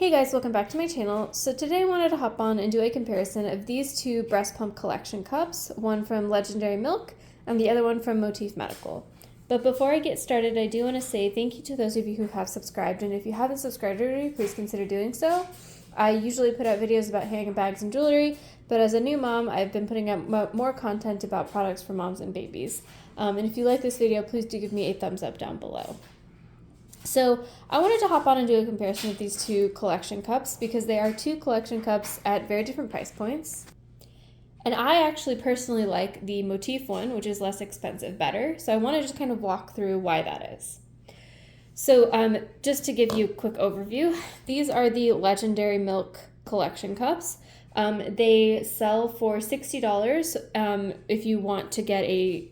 Hey guys, welcome back to my channel. So today I wanted to hop on and do a comparison of these two breast pump collection cups, one from Legendairy Milk and the other one from Motif Medical. But before I get started, I do want to say thank you to those of you who have subscribed, and if you haven't subscribed already, please consider doing so. I usually put out videos about handbags and jewelry, but as a new mom, I've been putting out more content about products for moms and babies. And if you like this video, please do give me a thumbs up down below. So I wanted to hop on and do a comparison of these two collection cups because they are two collection cups at very different price points. And I actually personally like the Motif one, which is less expensive, better. So I want to just kind of walk through why that is. So just to give you a quick overview, these are the Legendairy Milk collection cups. They sell for $60 if you want to get a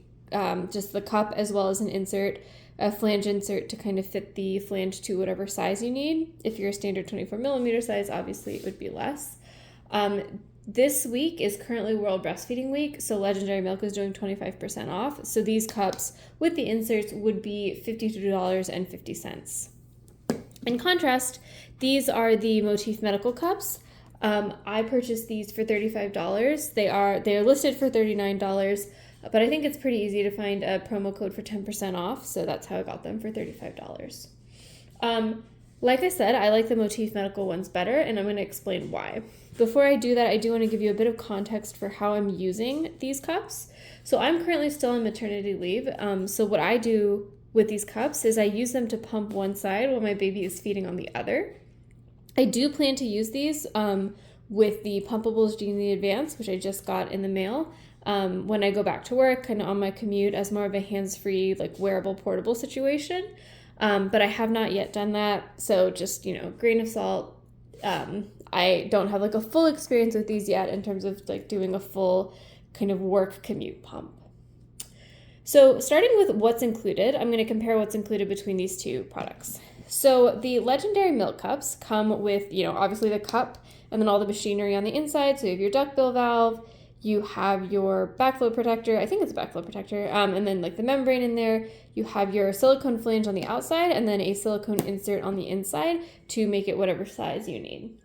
just the cup as well as an insert, a flange insert to kind of fit the flange to whatever size you need. If you're a standard 24mm size, obviously it would be less. This week is currently World Breastfeeding Week, so Legendairy Milk is doing 25% off. So these cups with the inserts would be $52.50. In contrast, these are the Motif Medical cups. I purchased these for $35. They are listed for $39. But I think it's pretty easy to find a promo code for 10% off, so that's how I got them for $35. Like I said, I like the Motif Medical ones better, and I'm going to explain why. Before I do that, I do want to give you a bit of context for how I'm using these cups. So I'm currently still on maternity leave, so what I do with these cups is I use them to pump one side while my baby is feeding on the other. I do plan to use these with the Pumpables Genie Advance, which I just got in the mail. When I go back to work, kind of on my commute, as more of a hands-free, like wearable, portable situation. But I have not yet done that, so just, grain of salt. I don't have like a full experience with these yet in terms of like doing a full kind of work commute pump. So starting with what's included, I'm going to compare what's included between these two products. So the Legendairy Milk cups come with, obviously the cup and then all the machinery on the inside. So you have your duckbill valve, you have your backflow protector, I think it's a backflow protector, and then like the membrane in there. You have your silicone flange on the outside and then a silicone insert on the inside to make it whatever size you need.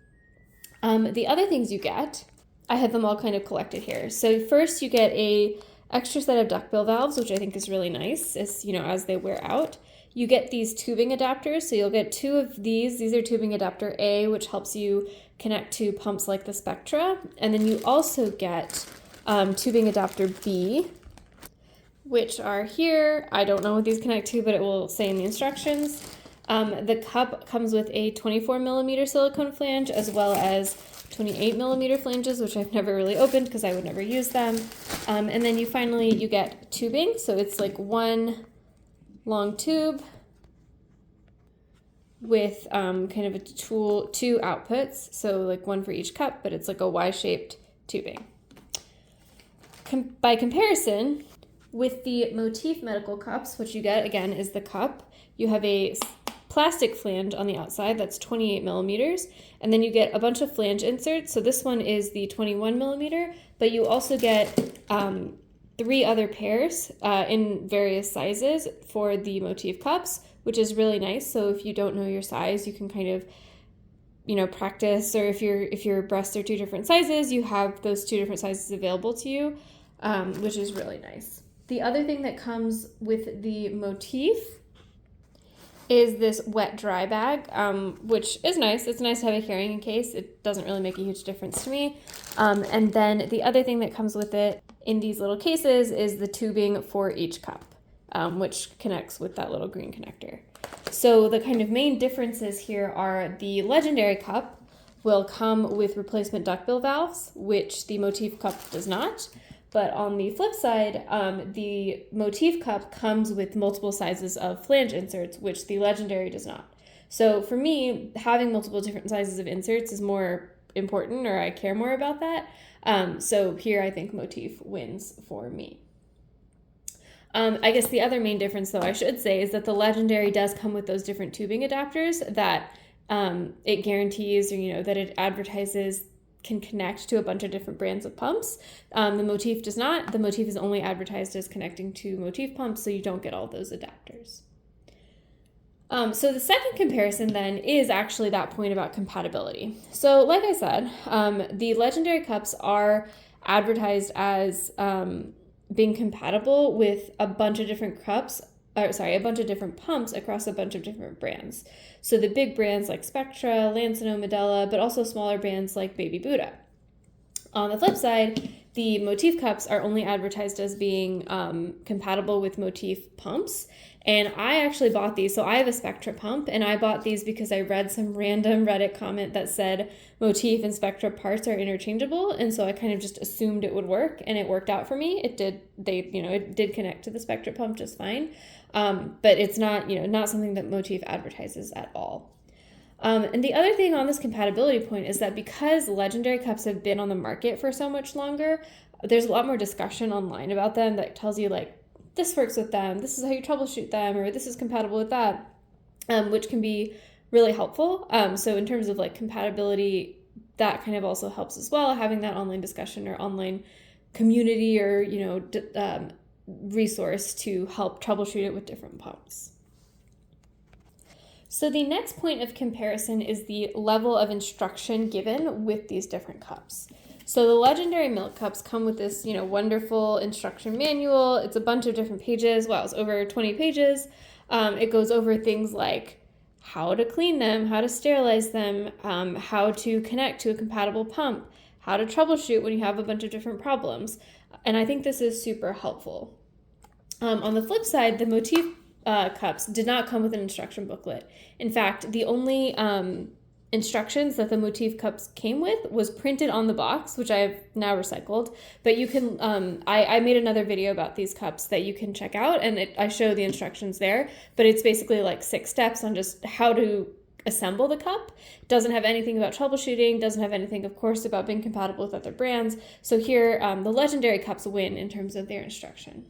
The other things you get, I have them all kind of collected here. So first you get a extra set of duckbill valves, which I think is really nice as they wear out. You get these tubing adapters, so you'll get two of these. These are tubing adapter A, which helps you connect to pumps like the Spectra. And then you also get tubing adapter B, which are here. I don't know what these connect to, but it will say in the instructions. The cup comes with a 24mm silicone flange as well as 28mm flanges, which I've never really opened because I would never use them. And then you get tubing, so it's like one long tube with kind of two outputs, so like one for each cup, but it's like a Y-shaped tubing. By comparison, with the Motif Medical cups, what you get again is the cup. You have a plastic flange on the outside that's 28mm, and then you get a bunch of flange inserts. So this one is the 21mm, but you also get 3 other pairs in various sizes for the Motif cups, which is really nice. So if you don't know your size, you can kind of, practice, or if your breasts are 2 different sizes, you have those 2 different sizes available to you, which is really nice. The other thing that comes with the Motif is this wet dry bag, which is nice. It's nice to have a carrying case. It doesn't really make a huge difference to me. And then the other thing that comes with it in these little cases is the tubing for each cup, which connects with that little green connector. So the kind of main differences here are the Legendairy cup will come with replacement duckbill valves, which the Motif cup does not. But on the flip side, the Motif cup comes with multiple sizes of flange inserts, which the Legendairy does not. So for me, having multiple different sizes of inserts is more important, or I care more about that. So here I think Motif wins for me. I guess the other main difference, though, I should say, is that the Legendairy does come with those different tubing adapters that it guarantees, or that it advertises can connect to a bunch of different brands of pumps. The Motif does not. The Motif is only advertised as connecting to Motif pumps, so you don't get all those adapters. So the second comparison then is actually that point about compatibility. So like I said, the Legendary cups are advertised as being compatible with a bunch of different a bunch of different pumps across a bunch of different brands. So the big brands like Spectra, Lansino, Medela, but also smaller brands like Baby Buddha. On the flip side, the Motif cups are only advertised as being compatible with Motif pumps. And I actually bought these. So I have a Spectra pump, and I bought these because I read some random Reddit comment that said Motif and Spectra parts are interchangeable. And so I kind of just assumed it would work, and it worked out for me. It did. It did connect to the Spectra pump just fine. But it's not, not something that Motif advertises at all. And the other thing on this compatibility point is that because Legendary cups have been on the market for so much longer, there's a lot more discussion online about them that tells you like, this works with them, this is how you troubleshoot them, or this is compatible with that, which can be really helpful. So in terms of like compatibility, that kind of also helps as well, having that online discussion or online community or, resource to help troubleshoot it with different pumps. So the next point of comparison is the level of instruction given with these different cups. So the Legendary milk cups come with this, wonderful instruction manual. It's a bunch of different pages. Wow, it's over 20 pages. It goes over things like how to clean them, how to sterilize them, how to connect to a compatible pump, how to troubleshoot when you have a bunch of different problems. And I think this is super helpful. On the flip side, the Motif cups did not come with an instruction booklet. In fact, the only instructions that the Motif cups came with was printed on the box, which I have now recycled. But you can, I made another video about these cups that you can check out, and I show the instructions there. But it's basically like 6 steps on just how to assemble the cup. Doesn't have anything about troubleshooting, doesn't have anything, of course, about being compatible with other brands. So here, the Legendary cups win in terms of their instruction.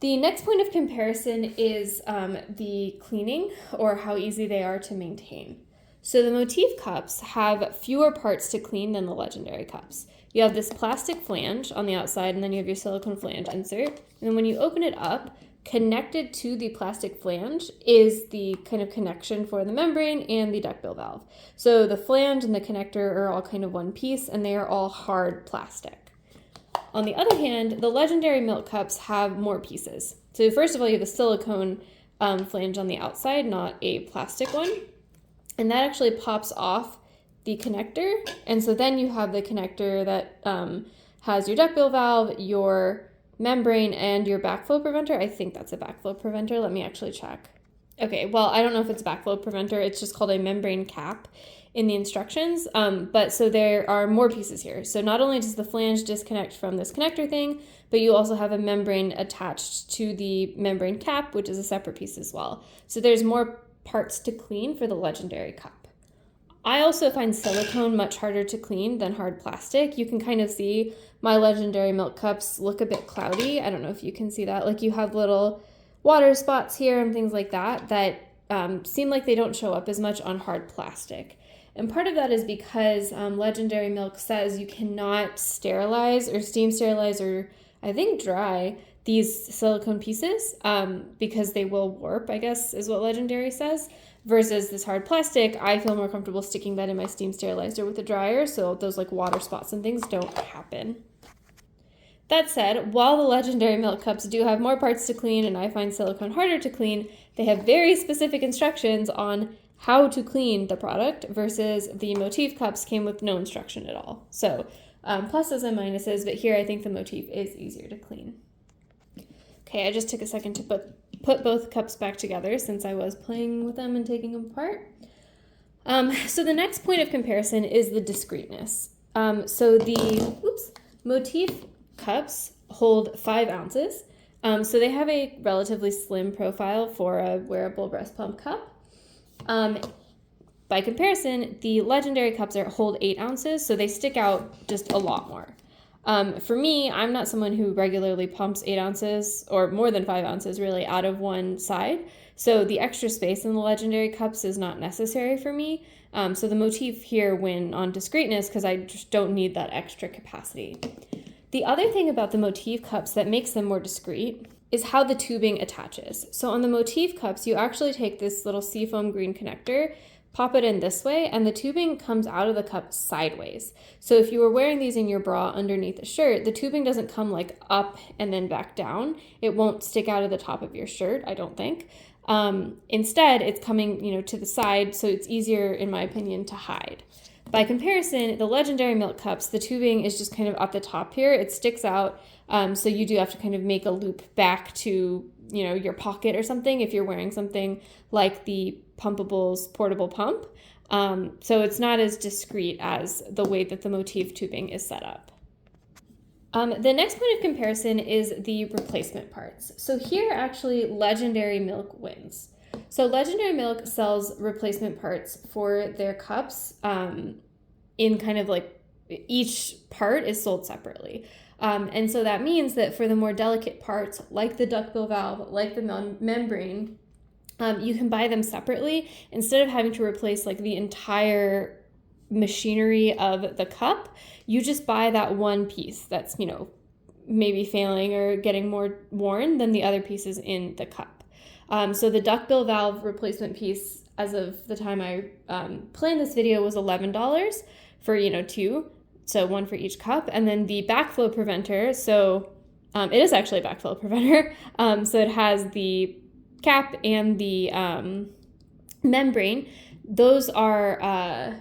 The next point of comparison is the cleaning, or how easy they are to maintain. So the Motif cups have fewer parts to clean than the Legendary cups. You have this plastic flange on the outside, and then you have your silicone flange insert. And then when you open it up, connected to the plastic flange is the kind of connection for the membrane and the duckbill valve. So the flange and the connector are all kind of one piece, and they are all hard plastic. On the other hand, the Legendary milk cups have more pieces. So first of all, you have a silicone flange on the outside, not a plastic one. And that actually pops off the connector. And so then you have the connector that has your duckbill valve, your membrane, and your backflow preventer. I think that's a backflow preventer. Let me actually check. Okay, well, I don't know if it's a backflow preventer. It's just called a membrane cap in the instructions. But so there are more pieces here. So not only does the flange disconnect from this connector thing, but you also have a membrane attached to the membrane cap, which is a separate piece as well. So there's more parts to clean for the Legendary cup. I also find silicone much harder to clean than hard plastic. You can kind of see my Legendary milk cups look a bit cloudy. I don't know if you can see that. Like you have little water spots here and things like that seem like they don't show up as much on hard plastic. And part of that is because Legendary milk says you cannot sterilize or steam sterilize or I think dry these silicone pieces because they will warp, I guess is what Legendary says. Versus this hard plastic, I feel more comfortable sticking that in my steam sterilizer with a dryer so those like water spots and things don't happen. That said, while the Legendary milk cups do have more parts to clean and I find silicone harder to clean, they have very specific instructions on how to clean the product versus the Motif cups came with no instruction at all. So pluses and minuses, but here I think the Motif is easier to clean. Okay, I just took a second to put both cups back together since I was playing with them and taking them apart. So the next point of comparison is the discreteness. So the Motif cups hold 5 ounces. So they have a relatively slim profile for a wearable breast pump cup. By comparison, the Legendary cups hold 8 ounces, so they stick out just a lot more. For me, I'm not someone who regularly pumps 8 ounces or more than 5 ounces really out of one side. So the extra space in the Legendary cups is not necessary for me. So the Motif here win on discreteness because I just don't need that extra capacity. The other thing about the Motif cups that makes them more discreet is how the tubing attaches. So on the Motif cups, you actually take this little seafoam green connector, pop it in this way, and the tubing comes out of the cup sideways. So if you were wearing these in your bra underneath the shirt, the tubing doesn't come like up and then back down. It won't stick out of the top of your shirt, I don't think. Instead, it's coming, to the side, so it's easier, in my opinion, to hide. By comparison, the Legendairy milk cups, the tubing is just kind of at the top here. It sticks out, so you do have to kind of make a loop back to, your pocket or something if you're wearing something like the Pumpable's portable pump. So it's not as discreet as the way that the Motif tubing is set up. The next point of comparison is the replacement parts. So here, actually, Legendairy milk wins. So Legendairy milk sells replacement parts for their cups in kind of like each part is sold separately. And so that means that for the more delicate parts, like the duckbill valve, like the membrane, you can buy them separately instead of having to replace like the entire machinery of the cup. You just buy that one piece that's, maybe failing or getting more worn than the other pieces in the cup. So the duckbill valve replacement piece, as of the time I planned this video, was $11 for, two. So one for each cup. And then the backflow preventer, so it is actually a backflow preventer. So it has the cap and the membrane. Those are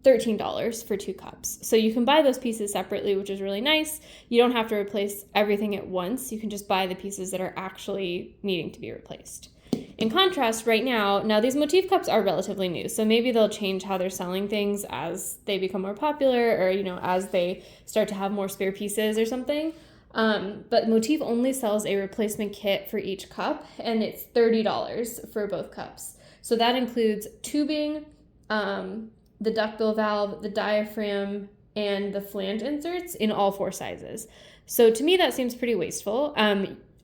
$13 for 2 cups. So you can buy those pieces separately, which is really nice. You don't have to replace everything at once. You can just buy the pieces that are actually needing to be replaced. In contrast, right now these Motif cups are relatively new, so maybe they'll change how they're selling things as they become more popular or, as they start to have more spare pieces or something. But Motif only sells a replacement kit for each cup, and it's $30 for both cups. So that includes tubing, the duckbill valve, the diaphragm, and the flange inserts in all 4 sizes. So to me, that seems pretty wasteful.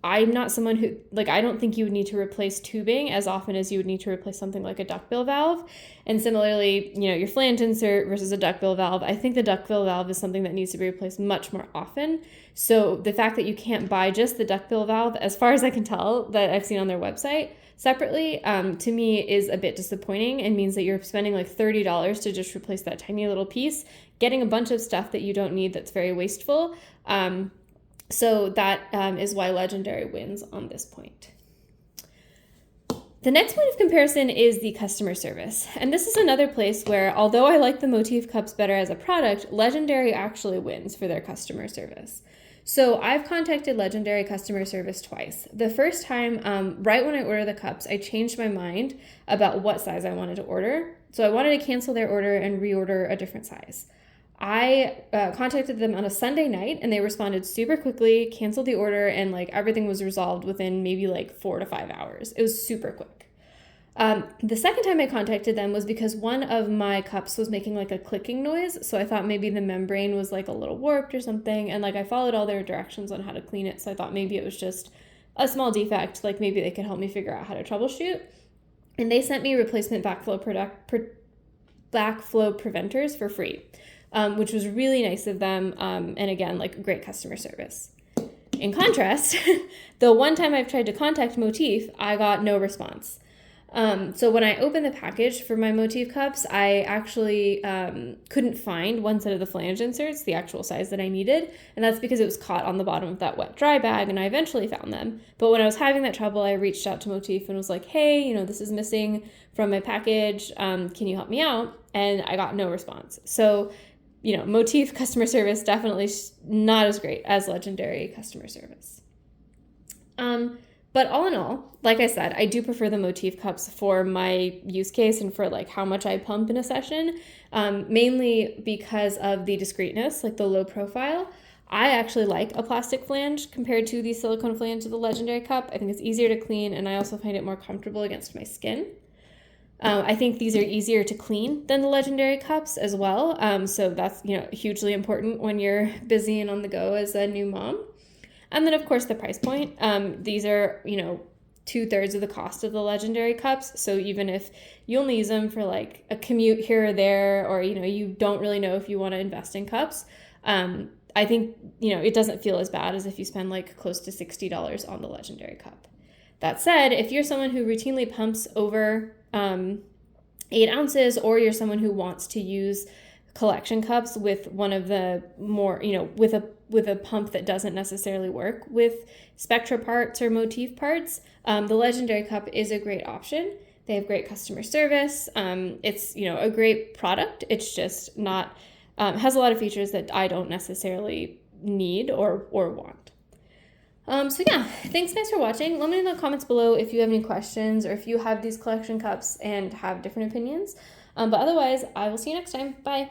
I'm not someone who, I don't think you would need to replace tubing as often as you would need to replace something like a duckbill valve. And similarly, your flange insert versus a duckbill valve, I think the duckbill valve is something that needs to be replaced much more often. So the fact that you can't buy just the duckbill valve, as far as I can tell, that I've seen on their website separately, to me is a bit disappointing and means that you're spending like $30 to just replace that tiny little piece, getting a bunch of stuff that you don't need that's very wasteful. So that is why Legendairy wins on this point. The next point of comparison is the customer service. And this is another place where, although I like the Motif cups better as a product, Legendairy actually wins for their customer service. So I've contacted Legendairy customer service twice. The first time, right when I ordered the cups, I changed my mind about what size I wanted to order. So I wanted to cancel their order and reorder a different size. I contacted them on a Sunday night, and they responded super quickly, canceled the order, and everything was resolved within maybe 4 to 5 hours. It was super quick. The second time I contacted them was because one of my cups was making a clicking noise, so I thought maybe the membrane was a little warped or something, and I followed all their directions on how to clean it, so I thought maybe it was just a small defect, maybe they could help me figure out how to troubleshoot. And they sent me replacement backflow preventers for free. Which was really nice of them, and again, great customer service. In contrast, the one time I've tried to contact Motif, I got no response. So when I opened the package for my Motif cups, I actually couldn't find one set of the flange inserts, the actual size that I needed, and that's because it was caught on the bottom of that wet dry bag, and I eventually found them. But when I was having that trouble, I reached out to Motif and was like, hey, this is missing from my package, can you help me out? And I got no response. So Motif customer service definitely not as great as Legendairy customer service. But all in all, like I said, I do prefer the Motif cups for my use case and for how much I pump in a session, mainly because of the discreteness, the low profile. I actually like a plastic flange compared to the silicone flange of the Legendairy cup. I think it's easier to clean, and I also find it more comfortable against my skin. I think these are easier to clean than the Legendairy cups as well. So that's, hugely important when you're busy and on the go as a new mom. And then, of course, the price point. These are, 2/3 of the cost of the Legendairy cups. So even if you only use them for a commute here or there, or, you don't really know if you want to invest in cups, I think, it doesn't feel as bad as if you spend like close to $60 on the Legendairy cup. That said, if you're someone who routinely pumps over 8 ounces, or you're someone who wants to use collection cups with one of the more, with a pump that doesn't necessarily work with Spectra parts or Motif parts, the Legendairy cup is a great option. They have great customer service. It's, a great product. It's just not, has a lot of features that I don't necessarily need or want. So yeah, thanks guys for watching. Let me know in the comments below if you have any questions or if you have these collection cups and have different opinions. But otherwise, I will see you next time. Bye.